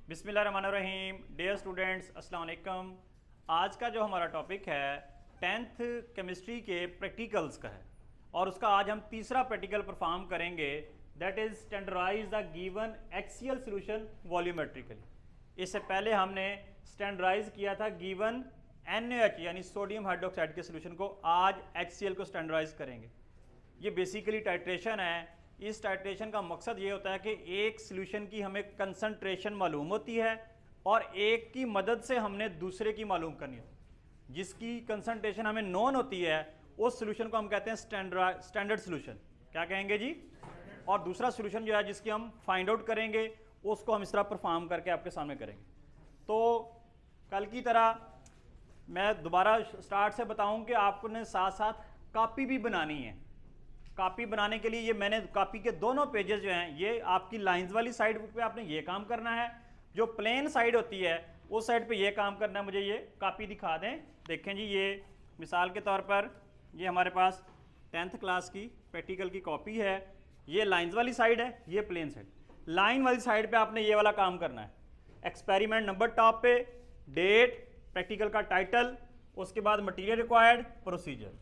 बिस्मिल्लाहिर्रहमानिर्रहीम। Dear students, अस्सलाम वालेकुम। आज का जो हमारा टॉपिक है 10th केमिस्ट्री के प्रैक्टिकल्स का है और उसका आज हम तीसरा प्रैक्टिकल परफॉर्म करेंगे, that is standardize the given axial solution volumetrically. इससे पहले हमने स्टैंडर्डाइज किया था गिवन NaOH यानी सोडियम हाइड्रोक्साइड के सोल्यूशन को। आज HCl को स्टैंडर्डाइज करेंगे। ये बेसिकली टाइट्रेशन है। इस टाइट्रेशन का मकसद ये होता है कि एक सोल्यूशन की हमें कंसंट्रेशन मालूम होती है और एक की मदद से हमने दूसरे की मालूम करनी होती है। जिसकी कंसंट्रेशन हमें नॉन होती है उस सोल्यूशन को हम कहते हैं स्टैंडर्ड सोल्यूशन। क्या कहेंगे जी? और दूसरा सोल्यूशन जो है जिसकी हम फाइंड आउट करेंगे उसको हम इस तरह परफॉर्म करके आपके सामने करेंगे। तो कल की तरह मैं दोबारा स्टार्ट से बताऊं कि आपने साथ साथ कॉपी भी बनानी है। कॉपी बनाने के लिए ये मैंने कॉपी के दोनों पेजेस जो हैं ये आपकी लाइंस वाली साइड पे आपने ये काम करना है, जो प्लेन साइड होती है उस साइड पे ये काम करना है। मुझे ये कॉपी दिखा दें। देखें जी, ये मिसाल के तौर पर ये हमारे पास 10th क्लास की प्रैक्टिकल की कॉपी है। ये लाइंस वाली साइड है, ये प्लेन साइड। लाइन वाली साइड पे आपने ये वाला काम करना है। एक्सपेरिमेंट नंबर टॉप पे, डेट, प्रैक्टिकल का टाइटल, उसके बाद मटेरियल रिक्वायर्ड, प्रोसीजर,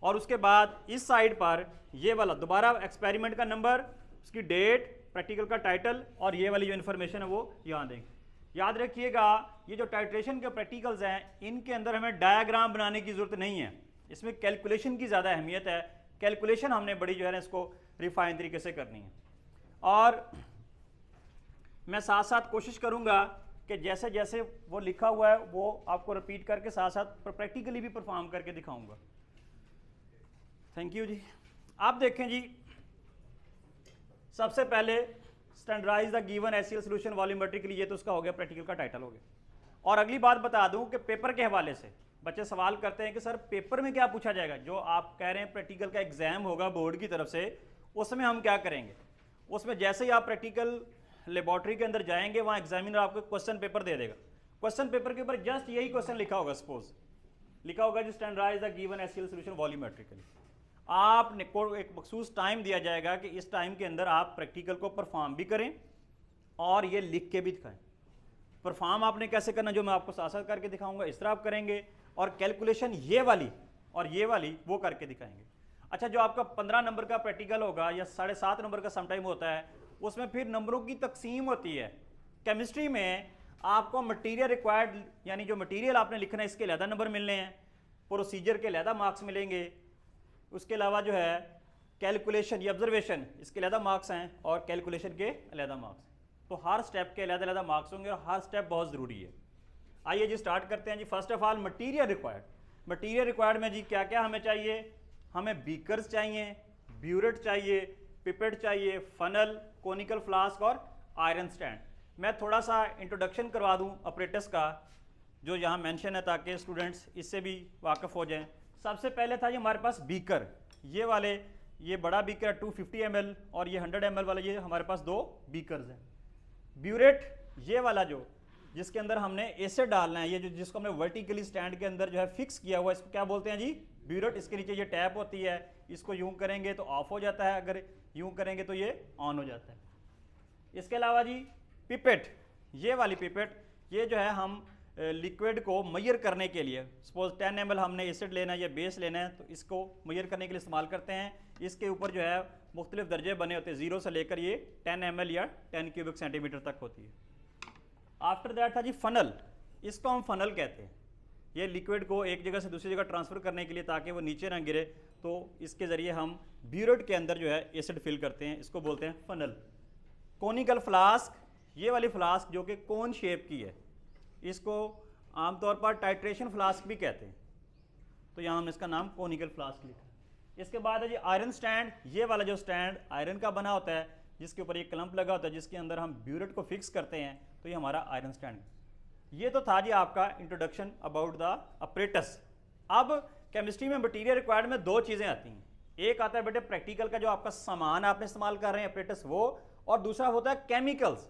और उसके बाद इस साइड पर ये वाला दोबारा एक्सपेरिमेंट का नंबर, उसकी डेट, प्रैक्टिकल का टाइटल और ये वाली जो इन्फॉर्मेशन है वो यहाँ देंगे। याद रखिएगा, ये जो टाइट्रेशन के प्रैक्टिकल्स हैं इनके अंदर हमें डायग्राम बनाने की जरूरत नहीं है। इसमें कैलकुलेशन की ज़्यादा अहमियत है। कैलकुलेशन हमने बड़ी जो है ना इसको रिफाइन तरीके से करनी है। और मैं साथ साथ कोशिश करूँगा कि जैसे जैसे वो लिखा हुआ है वो आपको रिपीट करके साथ साथ प्रैक्टिकली भी परफॉर्म करके दिखाऊँगा। थैंक यू जी। आप देखें जी, सबसे पहले standardize the given HCl solution volumetrically, ये तो उसका हो गया, प्रैक्टिकल का टाइटल हो गया। और अगली बात बता दूं कि पेपर के हवाले से बच्चे सवाल करते हैं कि सर पेपर में क्या पूछा जाएगा। जो आप कह रहे हैं प्रैक्टिकल का एग्जाम होगा बोर्ड की तरफ से, उसमें हम क्या करेंगे। उसमें जैसे ही आप प्रैक्टिकल लेबॉर्ट्री के अंदर जाएंगे वहाँ एग्जामिनर आपको क्वेश्चन पेपर दे देगा। क्वेश्चन पेपर के ऊपर जस्ट यही क्वेश्चन लिखा होगा, सपोज लिखा होगा जी standardize the given HCl solution volumetrically. आपने को एक मखसूस टाइम दिया जाएगा कि इस टाइम के अंदर आप प्रैक्टिकल को परफॉर्म भी करें और ये लिख के भी दिखाएं। परफॉर्म आपने कैसे करना जो मैं आपको साथ साथ करके दिखाऊंगा, इस तरह आप करेंगे। और कैलकुलेशन ये वाली और ये वाली वो करके दिखाएंगे। अच्छा, जो आपका 15 नंबर का प्रैक्टिकल होगा या 7.5 नंबर का समटाइम होता है, उसमें फिर नंबरों की तकसीम होती है। केमिस्ट्री में आपको मटीरियल रिक्वायर्ड यानी जो मटीरियल आपने लिखना है इसके अलहदा नंबर मिलने हैं, प्रोसीजर के अलहदा मार्क्स मिलेंगे, उसके अलावा जो है कैलकुलेशन या ऑब्जर्वेशन इसके अलहदा मार्क्स हैं और कैलकुलेशन के अलहदा मार्क्स। तो हर स्टेप के अलहदा अलहदा मार्क्स होंगे और हर स्टेप बहुत ज़रूरी है। आइए जी स्टार्ट करते हैं जी। First of all material required. Material required में जी क्या क्या हमें चाहिए। हमें बीकर्स चाहिए, ब्यूरेट चाहिए, पिपेट चाहिए, फनल, कोनिकल फ्लास्क और आयरन स्टैंड। मैं थोड़ा सा इंट्रोडक्शन करवा दूँ अपरेटस का जो यहाँ मेंशन है ताकि स्टूडेंट्स इससे भी वाकिफ़ हो जाएँ। सबसे पहले था ये हमारे पास बीकर, ये वाले, ये बड़ा बीकर 250 ml और ये 100 ml वाला, ये हमारे पास दो बीकर्स हैं। ब्यूरेट ये वाला जो जिसके अंदर हमने एसिड डालना है, ये जो जिसको हमने वर्टिकली स्टैंड के अंदर जो है फिक्स किया हुआ है, इसको क्या बोलते हैं जी? ब्यूरेट। इसके नीचे ये टैप होती है, इसको यूं करेंगे तो ऑफ हो जाता है, अगर यूं करेंगे तो ये ऑन हो जाता है। इसके अलावा जी पिपेट, ये वाली पिपेट, ये जो है हम लिक्विड को मेजर करने के लिए, सपोज 10 ml हमने एसिड लेना है या बेस लेना है तो इसको मेजर करने के लिए इस्तेमाल करते हैं। इसके ऊपर जो है मुख्तलिफ दर्जे बने होते हैं, 0 से लेकर ये 10 ml या 10 क्यूबिक सेंटीमीटर तक होती है। आफ्टर दैट था जी फनल। इसको हम फनल कहते हैं। ये लिक्विड को एक जगह से दूसरी जगह ट्रांसफ़र करने के लिए ताकि वो नीचे ना गिरे, तो इसके ज़रिए हम ब्यूरेट के अंदर जो है एसिड फिल करते हैं, इसको बोलते हैं फनल। कोनिकल फ्लास्क, ये वाली फ्लास्क जो कि कोन शेप की है, इसको आमतौर पर टाइट्रेशन फ्लास्क भी कहते हैं, तो यहाँ हम इसका नाम कोनिकल फ्लास्क लिखा है। इसके बाद है जी आयरन स्टैंड। ये वाला जो स्टैंड आयरन का बना होता है जिसके ऊपर एक क्लम्प लगा होता है जिसके अंदर हम ब्यूरेट को फिक्स करते हैं, तो ये हमारा आयरन स्टैंड। ये तो था जी आपका इंट्रोडक्शन अबाउट द अपरेटस। अब केमिस्ट्री में मटीरियल रिक्वायर्ड में दो चीज़ें आती हैं। एक आता है बेटे प्रैक्टिकल का जो आपका सामान आपने इस्तेमाल कर रहे हैं अपरेटस वो, और दूसरा होता है केमिकल्स।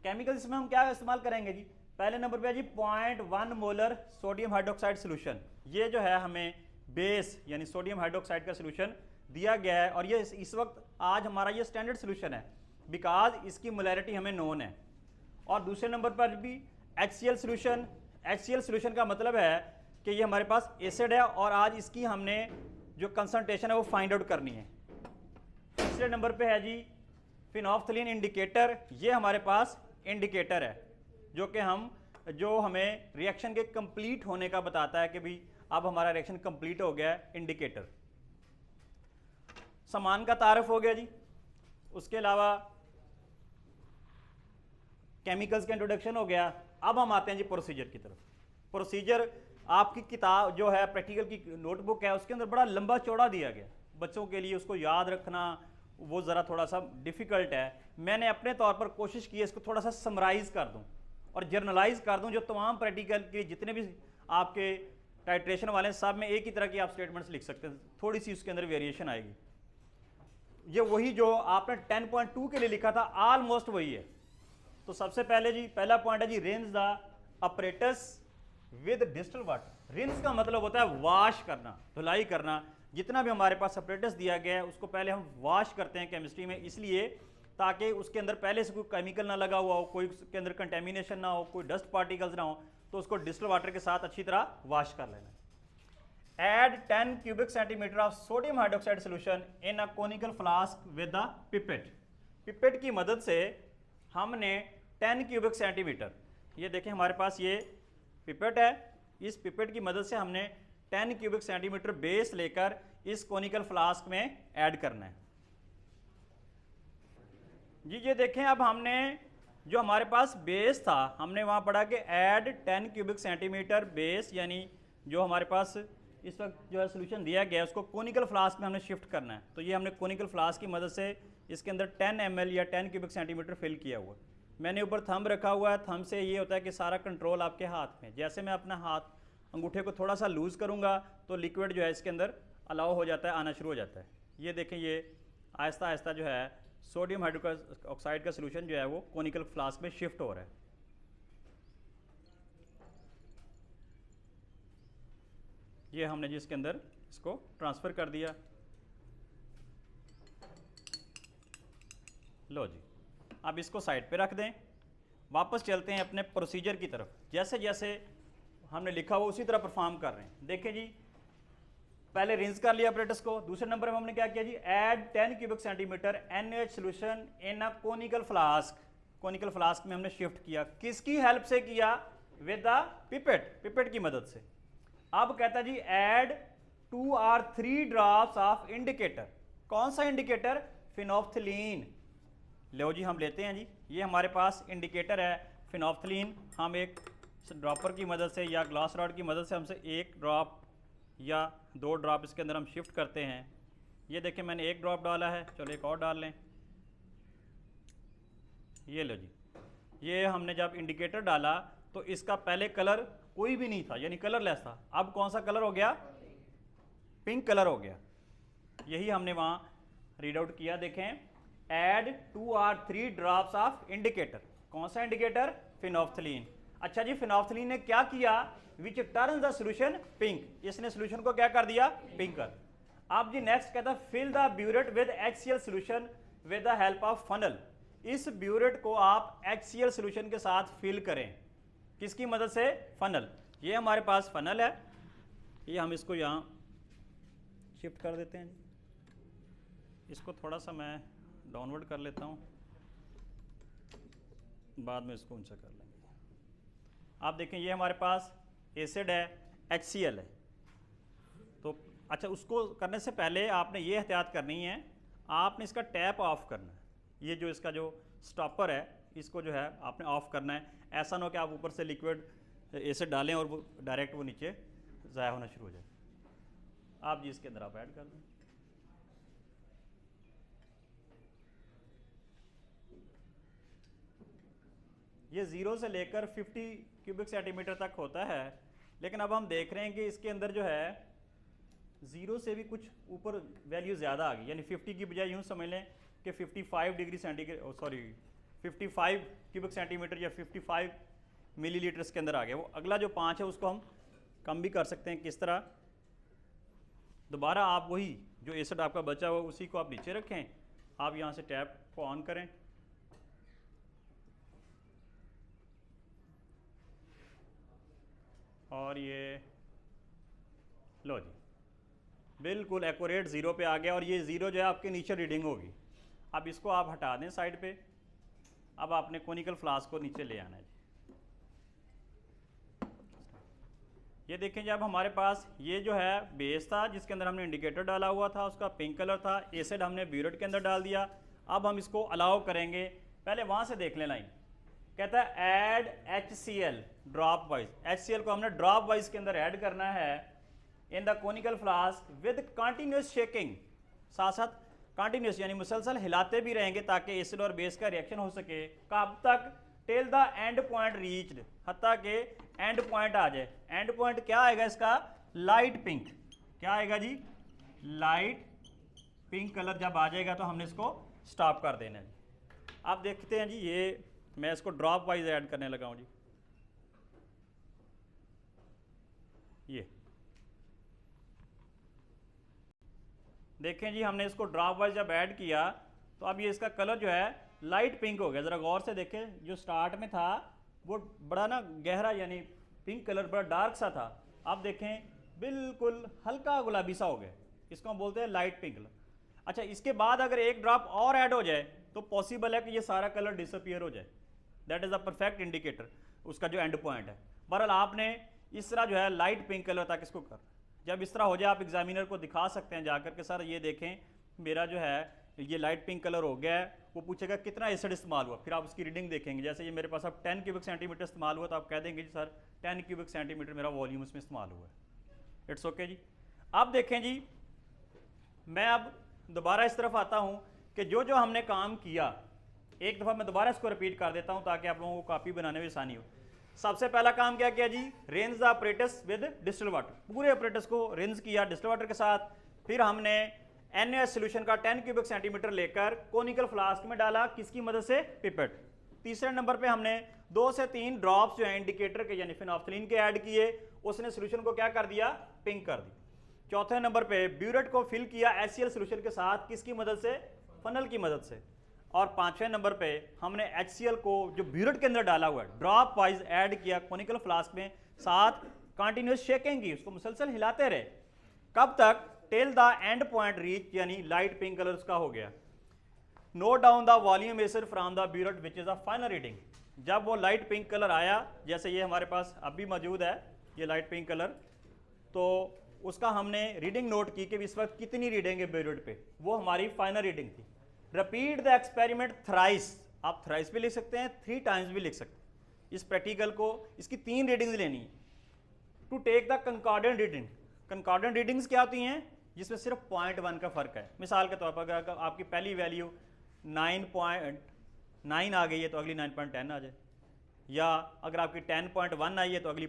केमिकल्स में हम क्या इस्तेमाल करेंगे जी? पहले नंबर पे है जी 0.1 मोलर सोडियम हाइड्रोक्साइड सोल्यूशन। ये जो है हमें बेस यानी सोडियम हाइड्रोक्साइड का सोल्यूशन दिया गया है और ये इस वक्त आज हमारा ये स्टैंडर्ड सोल्यूशन है बिकॉज इसकी मोलैरिटी हमें नोन है। और दूसरे नंबर पर भी HCl सोल्यूशन। HCl सोल्यूशन का मतलब है कि ये हमारे पास एसिड है और आज इसकी हमने जो कंसंट्रेशन है वो फाइंड आउट करनी है। तीसरे नंबर पे है जी फिनोल्फथलीन इंडिकेटर। ये हमारे पास इंडिकेटर है जो हमें रिएक्शन के कंप्लीट होने का बताता है कि भाई अब हमारा रिएक्शन कंप्लीट हो गया है, इंडिकेटर। सामान का तारफ हो गया जी। उसके अलावा केमिकल्स का इंट्रोडक्शन हो गया। अब हम आते हैं जी प्रोसीजर की तरफ। प्रोसीजर आपकी किताब जो है प्रैक्टिकल की नोटबुक है उसके अंदर बड़ा लंबा चौड़ा दिया गया, बच्चों के लिए उसको याद रखना वो ज़रा थोड़ा सा डिफ़िकल्ट है। मैंने अपने तौर पर कोशिश की है इसको थोड़ा सा समराइज़ कर दूं और जर्नलाइज कर दूं, जो तमाम प्रैक्टिकल के जितने भी आपके टाइट्रेशन वाले हैं सब में एक ही तरह की आप स्टेटमेंट्स लिख सकते हैं, थोड़ी सी उसके अंदर वेरिएशन आएगी। ये वही जो आपने 10.2 के लिए लिखा था ऑलमोस्ट वही है। तो सबसे पहले जी पहला पॉइंट है जी rinse the apparatus with distilled water. Rinse का मतलब होता है वॉश करना, धुलाई करना। जितना भी हमारे पास अपरेटस दिया गया है उसको पहले हम वॉश करते हैं केमिस्ट्री में, इसलिए ताकि उसके अंदर पहले से कोई केमिकल ना लगा हुआ हो, कोई उसके अंदर कंटेमिनेशन ना हो, कोई डस्ट पार्टिकल्स ना हो, तो उसको डिस्टिल्ड वाटर के साथ अच्छी तरह वॉश कर लेना है। Add 10 cubic centimeter of sodium hydroxide solution in a conical flask with the pipette। Pipette की मदद से हमने 10 क्यूबिक सेंटीमीटर, ये देखें हमारे पास ये पिपेट है, इस पिपेट की मदद से हमने 10 क्यूबिक सेंटीमीटर बेस लेकर इस कोनिकल फ्लास्क में ऐड करना है जी। ये देखें अब हमने जो हमारे पास बेस था हमने वहाँ पढ़ा कि ऐड 10 क्यूबिक सेंटीमीटर बेस, यानी जो हमारे पास इस वक्त जो है सोल्यूशन दिया गया है उसको कोनिकल फ्लास्क में हमने शिफ्ट करना है। तो ये हमने कोनिकल फ्लास्क की मदद से इसके अंदर 10 ml या 10 क्यूबिक सेंटीमीटर फिल किया हुआ। मैंने ऊपर थंब रखा हुआ है, थंब से ये होता है कि सारा कंट्रोल आपके हाथ में। जैसे मैं अपना हाथ अंगूठे को थोड़ा सा लूज़ करूँगा तो लिक्विड जो है इसके अंदर अलाउ हो जाता है, आना शुरू हो जाता है। ये देखें ये आहिस्ता आहिस्ता जो है सोडियम हाइड्रोक्साइड का सोल्यूशन जो है वो कोनिकल फ्लास्क में शिफ्ट हो रहा है। ये हमने जी इसके अंदर इसको ट्रांसफ़र कर दिया। लो जी अब इसको साइड पे रख दें, वापस चलते हैं अपने प्रोसीजर की तरफ। जैसे जैसे हमने लिखा हुआ उसी तरह परफॉर्म कर रहे हैं। देखें जी पहले रिंस कर लिया अपरेटस को। दूसरे नंबर में हमने क्या किया जी, add 10 cubic centimetre NaOH solution in a conical flask. Conical flask में हमने शिफ्ट किया, किसकी हेल्प से किया, विद द पिपेट, पिपेट की मदद से। अब कहता है जी add 2 or 3 drops of indicator. कौन सा इंडिकेटर, फिनोल्फथलीन। लो जी हम लेते हैं जी, ये हमारे पास इंडिकेटर है फिनोल्फथलीन। हम एक ड्रॉपर की मदद से या ग्लास रॉड की मदद से हमसे 1 ड्रॉप या 2 ड्रॉप इसके अंदर हम शिफ्ट करते हैं। ये देखें मैंने 1 ड्रॉप डाला है, चलो एक और डाल लें। ये लो जी, ये हमने जब इंडिकेटर डाला तो इसका पहले कलर कोई भी नहीं था, यानी कलरलेस था। अब कौन सा कलर हो गया, पिंक कलर हो गया। यही हमने वहाँ रीड आउट किया। देखें add 2 or 3 drops of indicator. कौन सा इंडिकेटर, फिनोल्फथलीन। अच्छा जी फिनोल्फथलीन ने क्या किया, which turns the solution pink. इसने सोल्यूशन को क्या कर दिया, पिंक कर। अब जी नेक्स्ट कहता है fill the burette with HCl solution with the help of funnel. इस ब्यूरेट को आप HCl सोल्यूशन के साथ फिल करें, किसकी मदद से, फनल। ये हमारे पास फनल है, ये हम इसको यहाँ शिफ्ट कर देते हैं। इसको थोड़ा सा मैं डाउनवर्ड कर लेता हूँ, बाद में इसको ऊंचा कर लेंगे। आप देखें ये हमारे पास एसिड है, HCl है। तो अच्छा उसको करने से पहले आपने ये एहतियात करनी है, आपने इसका टैप ऑफ करना है। ये जो इसका जो स्टॉपर है इसको जो है आपने ऑफ करना है। ऐसा ना हो कि आप ऊपर से लिक्विड एसिड डालें और वो डायरेक्ट वो नीचे ज़ाया होना शुरू हो जाए। आप जी इसके अंदर आप ऐड कर दें। ये 0 से लेकर 50 क्यूबिक सेंटीमीटर तक होता है, लेकिन अब हम देख रहे हैं कि इसके अंदर जो है 0 से भी कुछ ऊपर वैल्यू ज़्यादा आ गई, यानी 50 की बजाय यूँ समझ लें कि 55 degree centigrade, sorry 55 cubic centimetre या 55 मिलीलीटर इसके अंदर आ गया। वो अगला जो 5 है उसको हम कम भी कर सकते हैं। किस तरह, दोबारा आप वही जो एसिड आपका बचा हुआ उसी को आप नीचे रखें, आप यहाँ से टैप को ऑन करें, और ये लो जी, बिल्कुल एक्यूरेट 0 पे आ गया, और ये 0 जो है आपकी नीचे रीडिंग होगी। अब इसको आप हटा दें साइड पे। अब आपने कोनिकल फ्लास्क को नीचे ले आना है जी। ये देखें, जब हमारे पास ये जो है बेस था जिसके अंदर हमने इंडिकेटर डाला हुआ था, उसका पिंक कलर था, एसिड हमने ब्यूरेट के अंदर डाल दिया। अब हम इसको अलाउ करेंगे, पहले वहाँ से देख लें लाइन। कहता है add HCl drop wise. HCl को हमने ड्रॉप वाइज के अंदर ऐड करना है in the conical flask with continuous shaking. साथ साथ कंटिन्यूस यानी मुसलसल हिलाते भी रहेंगे ताकि एसिड और बेस का रिएक्शन हो सके। कब तक? Till the end point reached, हत्ता के एंड पॉइंट आ जाए। एंड पॉइंट क्या आएगा इसका? Light pink. क्या आएगा जी? लाइट पिंक कलर जब आ जाएगा तो हमने इसको स्टॉप कर देना है जी। आप देखते हैं जी, ये मैं इसको ड्रॉप वाइज ऐड करने लगा हूं जी। ये देखें जी, हमने इसको ड्रॉप वाइज जब ऐड किया तो अब ये इसका कलर जो है लाइट पिंक हो गया। ज़रा गौर से देखें, जो स्टार्ट में था वो बड़ा ना गहरा यानी पिंक कलर, बड़ा डार्क सा था। आप देखें बिल्कुल हल्का गुलाबी सा हो गया, इसको हम बोलते हैं लाइट पिंक कलर। अच्छा, इसके बाद अगर एक ड्रॉप और ऐड हो जाए तो पॉसिबल है कि ये सारा कलर डिसअपियर हो जाए। That is a perfect indicator, उसका जो एंड पॉइंट है। बहरहाल आपने इस तरह जो है लाइट पिंक कलर तक इसको कर, जब इस तरह हो जाए आप एग्जामिनर को दिखा सकते हैं जाकर के, सर ये देखें मेरा जो है ये लाइट पिंक कलर हो गया है। वो पूछेगा कितना एसिड इस्तेमाल हुआ, फिर आप उसकी रीडिंग देखेंगे। जैसे ये मेरे पास अब 10 क्यूबिक सेंटीमीटर इस्तेमाल हुआ तो आप कह देंगे जी सर 10 क्यूबिक सेंटीमीटर मेरा वॉल्यूम इसमें इस्तेमाल हुआ है। इट्स ओके जी। अब देखें जी, मैं अब दोबारा इस तरफ आता हूँ कि जो जो हमने काम किया, एक दफ़ा मैं दोबारा इसको रिपीट कर देता हूँ ताकि आप लोगों को कॉपी बनाने में आसानी हो। सबसे पहला काम क्या किया जी? Rinse the apparatus with distil water. पूरे ऑपरेटस को रेंज किया डिस्टिल वाटर के साथ। फिर हमने NaOH सोल्यूशन का 10 क्यूबिक सेंटीमीटर लेकर कोनिकल फ्लास्क में डाला, किसकी मदद से? पिपेट। तीसरे नंबर पे हमने 2 से 3 ड्रॉप्स जो है इंडिकेटर के यानी फिनोल्फथलीन के ऐड किए, उसने सोल्यूशन को क्या कर दिया? पिंक कर दी। चौथे नंबर पे ब्यूरेट को फिल किया HCl सोल्यूशन के साथ, किसकी मदद से? फनल की मदद से। और पांचवें नंबर पे हमने HCl को जो ब्यूरेट के अंदर डाला हुआ है ड्रॉप वाइज ऐड किया कोनिकल फ्लास्क में, साथ कंटिन्यूस शेकिंग की, उसको मुसलसल हिलाते रहे। कब तक? Till the end point reach, यानी लाइट पिंक कलर उसका हो गया। Note down the volume acid from the burette which is a final reading. जब वो लाइट पिंक कलर आया, जैसे ये हमारे पास अभी मौजूद है ये लाइट पिंक कलर, तो उसका हमने रीडिंग नोट की कि इस वक्त कितनी रीडिंग है ब्यूरेट पे, वो हमारी फाइनल रीडिंग थी। Repeat the experiment thrice. आप थ्राइस भी लिख सकते हैं, 3 टाइम्स भी लिख सकते हैं। इस प्रैक्टिकल को इसकी 3 रीडिंग्स लेनी है to take the concordant reading. Concordant readings क्या होती हैं? जिसमें सिर्फ 0.1 का फर्क है। मिसाल के तौर पर अगर आपकी पहली वैल्यू 9.9 आ गई है तो अगली 9.10 आ जाए, या अगर आपकी 10.1 आई है तो अगली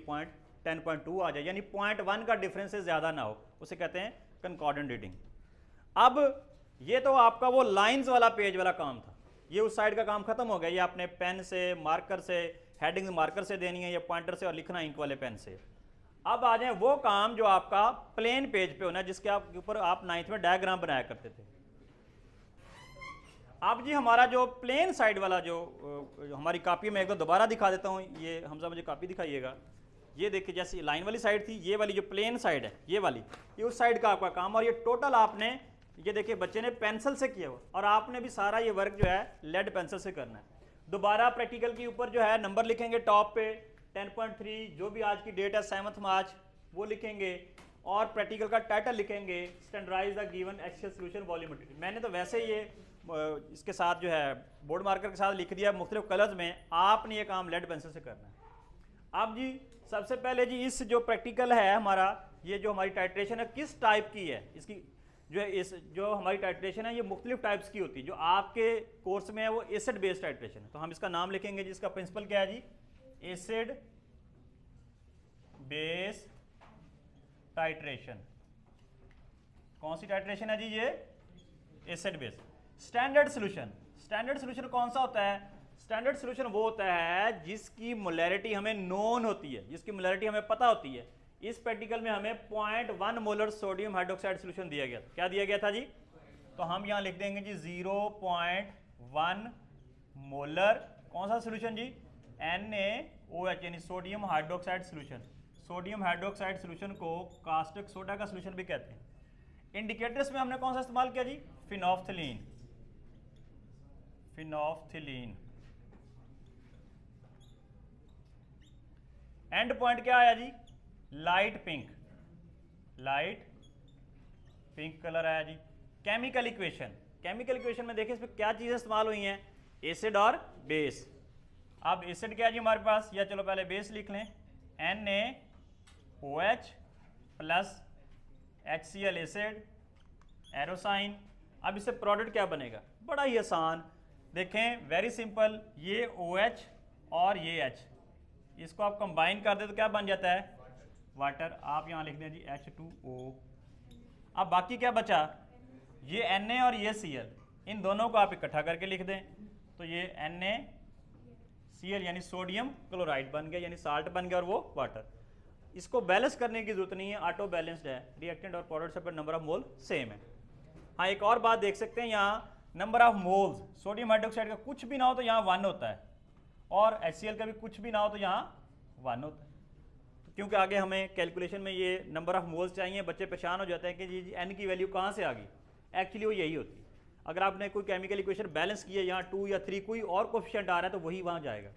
10.2 आ जाए, यानी 0.1 का डिफरेंस से ज़्यादा ना हो, उसे कहते हैं कंकॉर्डेंट रीडिंग। अब ये तो आपका वो लाइंस वाला पेज वाला काम था, ये उस साइड का काम खत्म हो गया। ये आपने पेन से, मार्कर से, हेडिंग मार्कर से देनी है, या पॉइंटर से, और लिखना इंक वाले पेन से। अब आ जाए वो काम जो आपका प्लेन पेज पे होना है, जिसके ऊपर आप 9th में डायग्राम बनाया करते थे। अब जी हमारा जो प्लेन साइड वाला जो हमारी कॉपी में एक बार दोबारा दिखा देता हूँ, ये हमजा मुझे कॉपी दिखाइएगा। ये देखिए, जैसे लाइन वाली साइड थी, ये वाली जो प्लेन साइड है ये वाली, ये उस साइड का आपका काम, और ये टोटल आपने ये देखिए बच्चे ने पेंसिल से किया हुआ, और आपने भी सारा ये वर्क जो है लेड पेंसिल से करना है। दोबारा प्रैक्टिकल के ऊपर जो है नंबर लिखेंगे टॉप पे 10.3, जो भी आज की डेट है 7 मार्च वो लिखेंगे, और प्रैक्टिकल का टाइटल लिखेंगे standardize the given HCl solution volumetry. मैंने तो वैसे ये इसके साथ जो है बोर्ड मार्कर के साथ लिख दिया मुख्तलिफ कलर्स में, आपने ये काम लेड पेंसिल से करना है। अब जी सबसे पहले जी इस जो प्रैक्टिकल है हमारा, ये जो हमारी टाइट्रेशन है किस टाइप की है, इसकी जो है इस जो हमारी टाइट्रेशन है ये मुख्तलिफ टाइप्स की होती है। जो आपके कोर्स में है वो एसिड बेस्ड टाइट्रेशन है, तो हम इसका नाम लिखेंगे जिसका प्रिंसिपल क्या है जी? Acid base titration. कौन सी टाइट्रेशन है जी? ये acid base. Standard solution, standard solution कौन सा होता है? स्टैंडर्ड सोल्यूशन वो होता है जिसकी मोलैरिटी हमें नोन होती है, जिसकी मोलैरिटी हमें पता होती है। इस प्रैक्टिकल में हमें 0.1 मोलर सोडियम हाइड्रोक्साइड सोल्यूशन दिया गया था। क्या दिया गया था जी? तो हम यहां लिख देंगे जी 0.1 मोलर, कौन सा सोल्यूशन जी? NaOH यानी sodium hydroxide solution. Sodium hydroxide solution को कास्टिक सोडा का सोल्यूशन भी कहते हैं। इंडिकेटर्स में हमने कौन सा इस्तेमाल किया जी? फिनोफ्थिलीन। फिनोफ्थिलीन। एंड पॉइंट क्या आया जी? Light pink. Light pink colour आया जी। केमिकल इक्वेशन, केमिकल इक्वेशन में देखिए इसमें क्या चीजें इस्तेमाल हुई हैं? एसिड और बेस। अब एसिड क्या है जी हमारे पास, या चलो पहले बेस लिख लें, NaOH प्लस HCl एसिड, एरोसाइन। अब इससे प्रोडक्ट क्या बनेगा? बड़ा ही आसान, देखें वेरी सिंपल, ये OH और ये H, इसको आप कंबाइन कर दे तो क्या बन जाता है? वाटर। आप यहाँ लिख दें जी H2O। अब बाकी क्या बचा? ये Na और ये Cl, इन दोनों को आप इकट्ठा करके लिख दें तो ये NaCl यानी सोडियम क्लोराइड बन गया, यानी साल्ट बन गया और वो वाटर। इसको बैलेंस करने की जरूरत नहीं है, ऑटो बैलेंस्ड है, रिएक्टेंट और प्रोडक्ट पर नंबर ऑफ मोल सेम है। हाँ एक और बात देख सकते हैं, यहाँ number of moles, sodium hydroxide का कुछ भी ना हो तो यहाँ 1 होता है, और HCl का भी कुछ भी ना हो तो यहाँ 1 होता है। तो क्योंकि आगे हमें कैलकुलेशन में ये नंबर ऑफ मोल्स चाहिए, बच्चे परेशान हो जाते हैं कि जी N की वैल्यू कहाँ से आ गई, एक्चुअली वो यही होती है। अगर आपने कोई केमिकल इक्वेशन बैलेंस की है, यहाँ 2 या 3 कोई और कोफिशिएंट आ रहा है तो वही वहाँ जाएगा।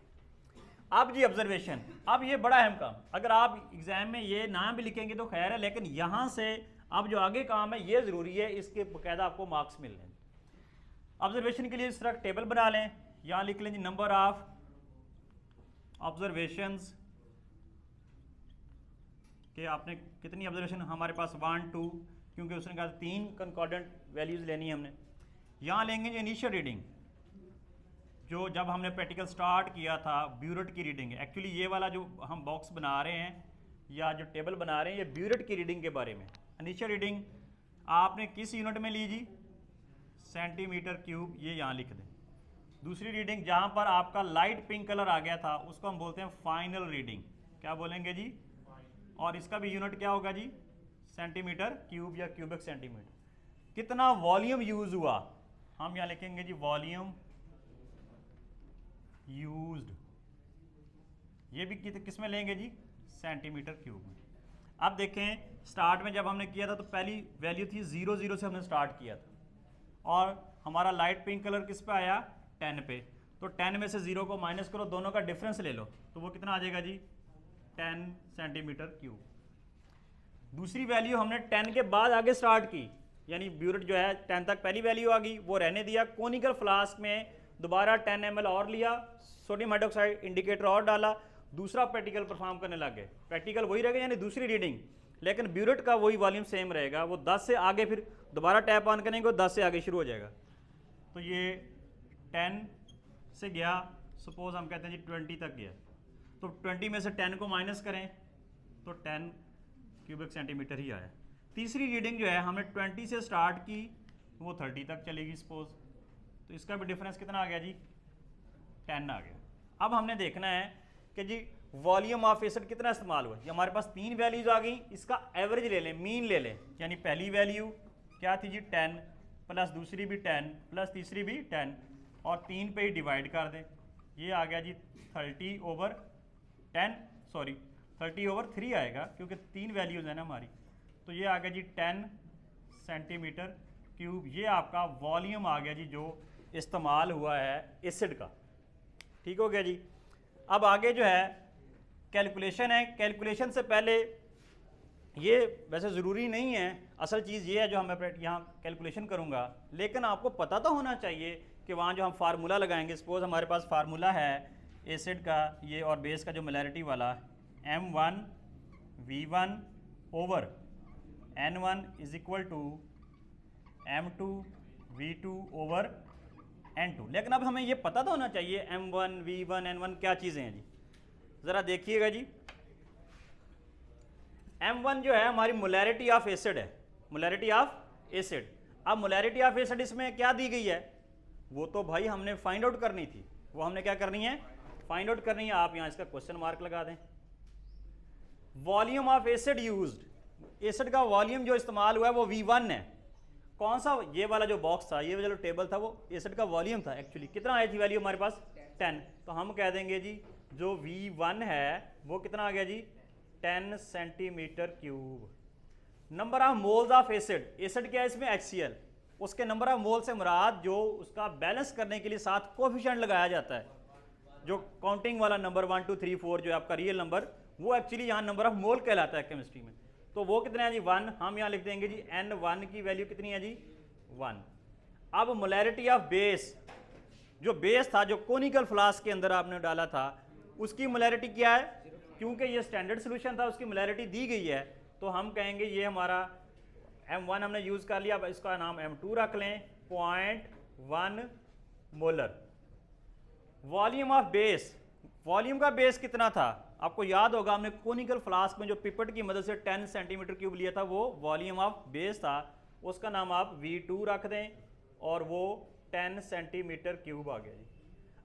अब जी ऑब्जर्वेशन, अब ये बड़ा अहम काम, अगर आप एग्जाम में ये ना भी लिखेंगे तो खैर है, लेकिन यहाँ से अब जो आगे काम है ये ज़रूरी है, इसके बाकायदा आपको मार्क्स मिल रहे हैं। ऑब्जर्वेशन के लिए इस तरह टेबल बना लें, यहाँ लिख लें जी नंबर ऑफ ऑब्जर्वेशंस कि आपने कितनी ऑब्जर्वेशन, हमारे पास 1 2, क्योंकि उसने कहा 3 कंकॉर्डेंट वैल्यूज़ लेनी है हमने। यहाँ लेंगे जी इनिशियल रीडिंग, जो जब हमने प्रैक्टिकल स्टार्ट किया था ब्यूरेट की रीडिंग है। एक्चुअली ये वाला जो हम बॉक्स बना रहे हैं या जो टेबल बना रहे हैं ये ब्यूरेट की रीडिंग के बारे में। इनिशियल रीडिंग आपने किस यूनिट में ली जी? सेंटीमीटर क्यूब, ये यहाँ लिख दें। दूसरी रीडिंग जहाँ पर आपका लाइट पिंक कलर आ गया था उसको हम बोलते हैं फाइनल रीडिंग। क्या बोलेंगे जी? और इसका भी यूनिट क्या होगा जी? सेंटीमीटर क्यूब या क्यूबिक सेंटीमीटर। कितना वॉल्यूम यूज हुआ, हम यहाँ लिखेंगे जी वॉल्यूम यूज्ड, ये भी किस में लेंगे जी? सेंटीमीटर क्यूब में। अब देखें स्टार्ट में जब हमने किया था तो पहली वैल्यू थी 0 0 से हमने स्टार्ट किया था, और हमारा लाइट पिंक कलर किस पे आया? 10 पे। तो 10 में से 0 को माइनस करो, दोनों का डिफरेंस ले लो तो वो कितना आ जाएगा जी? 10 सेंटीमीटर क्यूब। दूसरी वैल्यू हमने 10 के बाद आगे स्टार्ट की, यानी ब्यूरेट जो है 10 तक पहली वैल्यू आ गई, वो रहने दिया। कोनिकल फ्लास्क में दोबारा 10 ml और लिया, सोडियम हाइड्रोक्साइड इंडिकेटर और डाला, दूसरा प्रैक्टिकल परफॉर्म करने लग गए। प्रैक्टिकल वही रहेगा यानी दूसरी रीडिंग, लेकिन ब्यूरेट का वही वॉल्यूम सेम रहेगा। वो 10 से आगे फिर दोबारा टैप ऑन करेंगे, 10 से आगे शुरू हो जाएगा। तो ये 10 से गया, सपोज हम कहते हैं जी 20 तक गया, तो 20 में से 10 को माइनस करें तो 10 क्यूबिक सेंटीमीटर ही आया। तीसरी रीडिंग जो है हमने 20 से स्टार्ट की, वो 30 तक चलेगी सपोज, तो इसका भी डिफरेंस कितना आ गया जी? 10 आ गया। अब हमने देखना है कि जी वॉल्यूम ऑफ एसिड कितना इस्तेमाल हुआ। ये हमारे पास 3 वैल्यूज आ गई, इसका एवरेज ले लें, मीन ले लें। यानी पहली वैल्यू क्या थी जी? 10 प्लस दूसरी भी 10 प्लस तीसरी भी 10, और 3 पे ही डिवाइड कर दें, ये आ गया जी 30/3 आएगा, क्योंकि 3 वैल्यूज़ है ना हमारी। तो ये आ गया जी 10 सेंटीमीटर क्यूब। ये आपका वॉल्यूम आ गया जी जो इस्तेमाल हुआ है एसिड का। ठीक हो गया जी। अब आगे जो है कैलकुलेशन है। कैलकुलेशन से पहले ये वैसे ज़रूरी नहीं है, असल चीज़ ये है जो मैं यहाँ कैलकुलेशन करूँगा, लेकिन आपको पता तो होना चाहिए कि वहाँ जो हम फार्मूला लगाएंगे, सपोज हमारे पास फार्मूला है एसिड का ये और बेस का जो मोलैरिटी वाला, M1V1/N1 = M2V2/N2। लेकिन अब हमें ये पता तो होना चाहिए M1 V1 N1 क्या चीज़ें हैं जी। ज़रा देखिएगा जी, M1 जो है हमारी मोलैरिटी ऑफ एसिड है, मोलैरिटी ऑफ एसिड। अब मोलैरिटी ऑफ एसिड इसमें क्या दी गई है, वो तो भाई हमने फाइंड आउट करनी थी, वो हमने क्या करनी है? फाइंड आउट करनी है। आप यहाँ इसका क्वेश्चन मार्क लगा दें। Volume of acid used, acid का वॉल्यूम जो इस्तेमाल हुआ है वो V1 है। कौन सा? ये वाला जो बॉक्स था, ये वाला जो टेबल था, वो एसिड का वॉल्यूम था। एक्चुअली कितना आई थी वैल्यू हमारे पास? 10। तो हम कह देंगे जी जो V1 है वो कितना आ गया जी? 10 centimetre cube. Number of moles of acid, acid क्या है इसमें HCl, उसके नंबर ऑफ मोल से मुराद जो उसका बैलेंस करने के लिए साथ कोफिशिएंट लगाया जाता है, जो काउंटिंग वाला नंबर 1 2 3 4 जो है आपका रियल नंबर, वो एक्चुअली यहाँ नंबर ऑफ मोल कहलाता है केमिस्ट्री में। तो वो कितना है जी 1, हम यहाँ लिख देंगे जी N1 की वैल्यू कितनी है जी 1। अब मोलैरिटी ऑफ बेस, जो बेस था जो कोनिकल फ्लास्क के अंदर आपने डाला था उसकी मोलैरिटी क्या है, क्योंकि ये स्टैंडर्ड सोल्यूशन था उसकी मोलैरिटी दी गई है, तो हम कहेंगे ये हमारा M1 हमने यूज कर लिया, अब इसका नाम M2 रख लें, 0.1 molar. Volume of base, volume का बेस कितना था आपको याद होगा, हमने कोनिकल फ्लास्क में जो पिपेट की मदद से 10 सेंटीमीटर क्यूब लिया था वो वॉल्यूम ऑफ बेस था, उसका नाम आप V2 रख दें और वो 10 सेंटीमीटर क्यूब आ गया जी।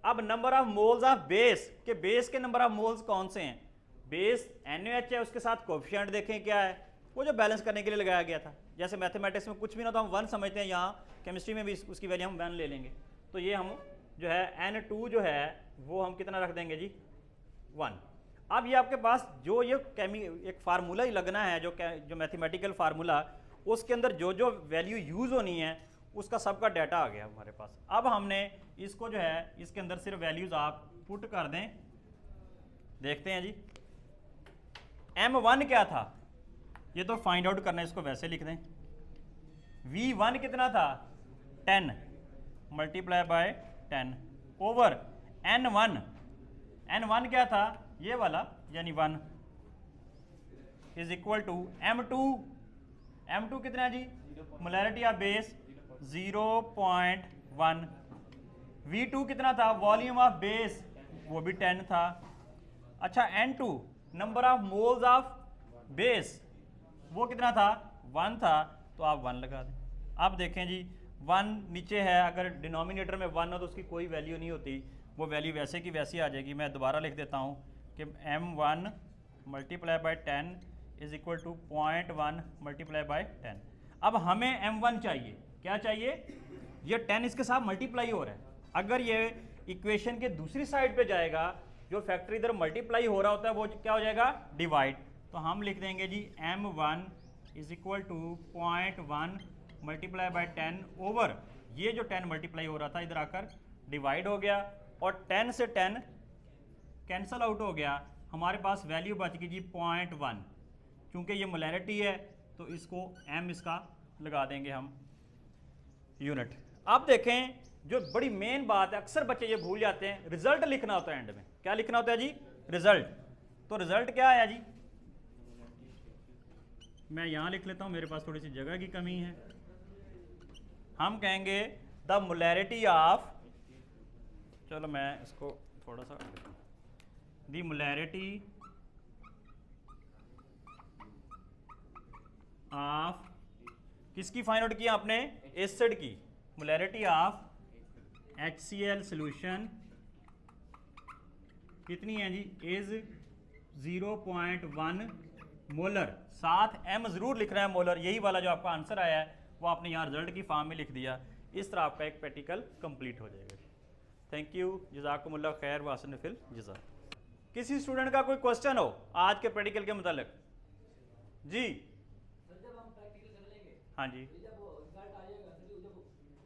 अब number of moles of base, के बेस के नंबर ऑफ मोल्स कौन से हैं, बेस NaOH है, उसके साथ कोफिशिएंट देखें क्या है, वो जो बैलेंस करने के लिए लगाया गया था। जैसे मैथमेटिक्स में कुछ भी ना तो हम 1 समझते हैं, यहाँ केमिस्ट्री में भी उसकी वैल्यू हम 1 ले लेंगे, तो ये हम जो है N2 जो है वो हम कितना रख देंगे जी 1। अब ये आपके पास जो ये एक फार्मूला ही लगना है, जो मैथमेटिकल फार्मूला, उसके अंदर जो जो वैल्यू यूज़ होनी है उसका सबका डाटा आ गया हमारे पास। अब हमने इसको जो है इसके अंदर सिर्फ वैल्यूज़ आप पुट कर दें, देखते हैं जी M1 क्या था, ये तो फाइंड आउट करना है, इसको वैसे लिख दें। V1 कितना था 10 multiply by 10 over N1, N1 क्या था ये वाला यानी 1 is equal to M2, M2 कितना है जी मोलैरिटी ऑफ बेस 0.1, V2 कितना था वॉल्यूम ऑफ बेस वो भी 10 था। अच्छा N2 number of moles of base वो कितना था 1 था, तो आप 1 लगा दें। अब देखें जी 1 नीचे है, अगर डिनोमिनेटर में 1 हो तो उसकी कोई वैल्यू नहीं होती, वो वैल्यू वैसे की वैसी आ जाएगी। मैं दोबारा लिख देता हूँ कि M1 multiply by 10 is equal to 0.1 multiply by 10। अब हमें M1 चाहिए, क्या चाहिए, ये 10 इसके साथ मल्टीप्लाई हो रहा है, अगर ये इक्वेशन के दूसरी साइड पे जाएगा, जो फैक्टर इधर मल्टीप्लाई हो रहा होता है वो क्या हो जाएगा डिवाइड, तो हम लिख देंगे जी M1 is equal to 0.1 multiply by 10 over ये जो 10 मल्टीप्लाई हो रहा था इधर आकर डिवाइड हो गया, और 10 से 10 कैंसल आउट हो गया, हमारे पास वैल्यू बच गई जी 0.1। क्योंकि ये मोलैरिटी है तो इसको M इसका लगा देंगे हम यूनिट। अब देखें जो बड़ी मेन बात है, अक्सर बच्चे ये भूल जाते हैं, रिजल्ट लिखना होता है एंड में। क्या लिखना होता है जी रिजल्ट, तो रिजल्ट क्या आया जी, मैं यहाँ लिख लेता हूँ, मेरे पास थोड़ी सी जगह की कमी है। हम कहेंगे द मोलैरिटी ऑफ, चलो मैं इसको थोड़ा सा, द मोलैरिटी ऑफ किसकी फाइंड आउट किया आपने, एसिड की, मोलैरिटी ऑफ HCl सॉल्यूशन कितनी है जी इज 0.1 मोलर, साथ M जरूर लिख रहा है मोलर, यही वाला जो आपका आंसर आया है वो आपने यहाँ रिजल्ट की फॉर्म में लिख दिया। इस तरह आपका एक प्रैक्टिकल कंप्लीट हो जाएगा। थैंक यू, जज़ाकुमुल्लाह खैर वासन फिल जज़ा। किसी स्टूडेंट का कोई क्वेश्चन हो आज के प्रैक्टिकल के मुतालिक जी? सर जब हम प्रैक्टिकल कर लेंगे, हाँ जी, जब वो रिजल्ट आ जाएगा सर, जब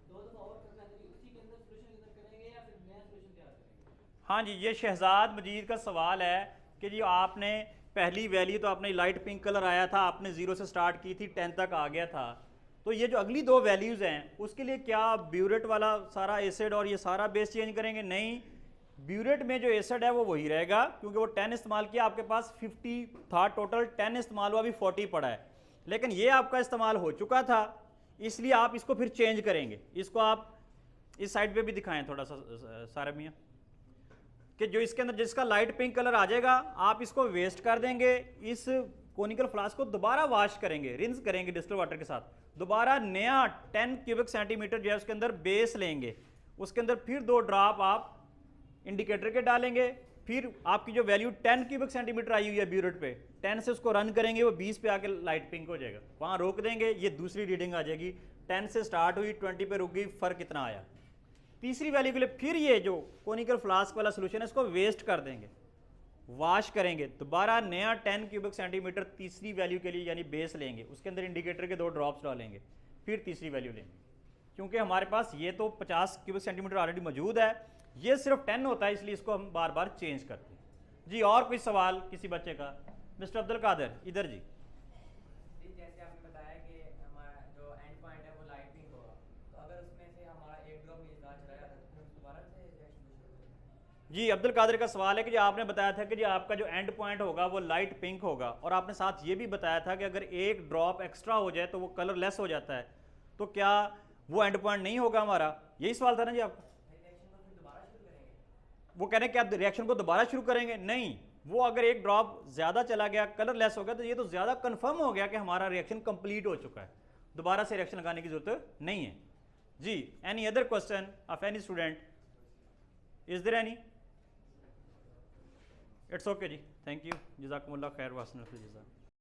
2 दफा और करना है तो उसी के अंदर सॉल्यूशन अंदर करेंगे या फिर नया सॉल्यूशन तैयार करेंगे? हाँ जी, ये शहजाद मजीद का सवाल है कि जी आपने पहली वैल्यू तो आपने लाइट पिंक कलर आया था, आपने 0 से स्टार्ट की थी 10 तक आ गया था, तो ये जो अगली 2 वैल्यूज़ हैं उसके लिए क्या ब्यूरेट वाला सारा एसिड और ये सारा बेस चेंज करेंगे? नहीं, ब्यूरेट में जो एसिड है वो वही रहेगा, क्योंकि वो 10 इस्तेमाल किया, आपके पास 50 था टोटल, 10 इस्तेमाल हुआ, अभी 40 पड़ा है, लेकिन ये आपका इस्तेमाल हो चुका था, इसलिए आप इसको फिर चेंज करेंगे। इसको आप इस साइड पे भी दिखाएं थोड़ा सा सारे मियाँ, कि जो इसके अंदर जिसका लाइट पिंक कलर आ जाएगा आप इसको वेस्ट कर देंगे, इस कोनिकल फ्लास्क को दोबारा वॉश करेंगे, रिंस करेंगे डिस्टिल वाटर के साथ, दोबारा नया 10 क्यूबिक सेंटीमीटर जो है उसके अंदर बेस लेंगे, उसके अंदर फिर 2 ड्रॉप आप इंडिकेटर के डालेंगे, फिर आपकी जो वैल्यू 10 क्यूबिक सेंटीमीटर आई हुई है ब्यूरेट पे, 10 से उसको रन करेंगे, वो 20 पे आके लाइट पिंक हो जाएगा, वहाँ रोक देंगे, ये दूसरी रीडिंग आ जाएगी, 10 से स्टार्ट हुई 20 पे रुक गई, फ़र्क कितना आया। तीसरी वैल्यू के लिए फिर ये जो कोनिकल फ्लास्क वाला सोल्यूशन है इसको वेस्ट कर देंगे, वॉश करेंगे, दोबारा नया 10 क्यूबिक सेंटीमीटर तीसरी वैल्यू के लिए यानी बेस लेंगे, उसके अंदर इंडिकेटर के 2 ड्रॉप्स डालेंगे, फिर तीसरी वैल्यू लेंगे। क्योंकि हमारे पास ये तो 50 क्यूबिक सेंटीमीटर ऑलरेडी मौजूद है, ये सिर्फ 10 होता है, इसलिए इसको हम बार बार चेंज करते हैं। जी और कोई सवाल किसी बच्चे का? मिस्टर अब्दुल कादिर इधर जी। जैसे आपने बताया कि हमारा जो एंड पॉइंट है वो लाइट पिंक होगा, तो अगर उसमें से हमारा एक ड्रॉप नीचे चला जाता है तो फिर हम दोबारा से रिएक्शन शुरू करेंगे? जी अब्दुल कादिर का सवाल है कि जी आपने बताया था कि जी आपका जो एंड पॉइंट होगा वो लाइट पिंक होगा, और आपने साथ ये भी बताया था कि अगर एक ड्रॉप एक्स्ट्रा हो जाए तो वो कलरलेस हो जाता है, तो क्या वो एंड पॉइंट नहीं होगा हमारा? यही सवाल था ना जी आपका? रिएक्शन को फिर दोबारा शुरू करेंगे? वो कह रहे हैं कि आप रिएक्शन को दोबारा शुरू करेंगे? नहीं, वो अगर एक ड्रॉप ज़्यादा चला गया, कलरलेस हो गया, तो ये तो ज़्यादा कंफर्म हो गया कि हमारा रिएक्शन कंप्लीट हो चुका है, दोबारा से रिएक्शन लगाने की जरूरत नहीं है। जी any other question of any student? Is there any? It's okay जी, थैंक यू, जज़ाकुमुल्लाह खैर व अहसन अल जज़ा।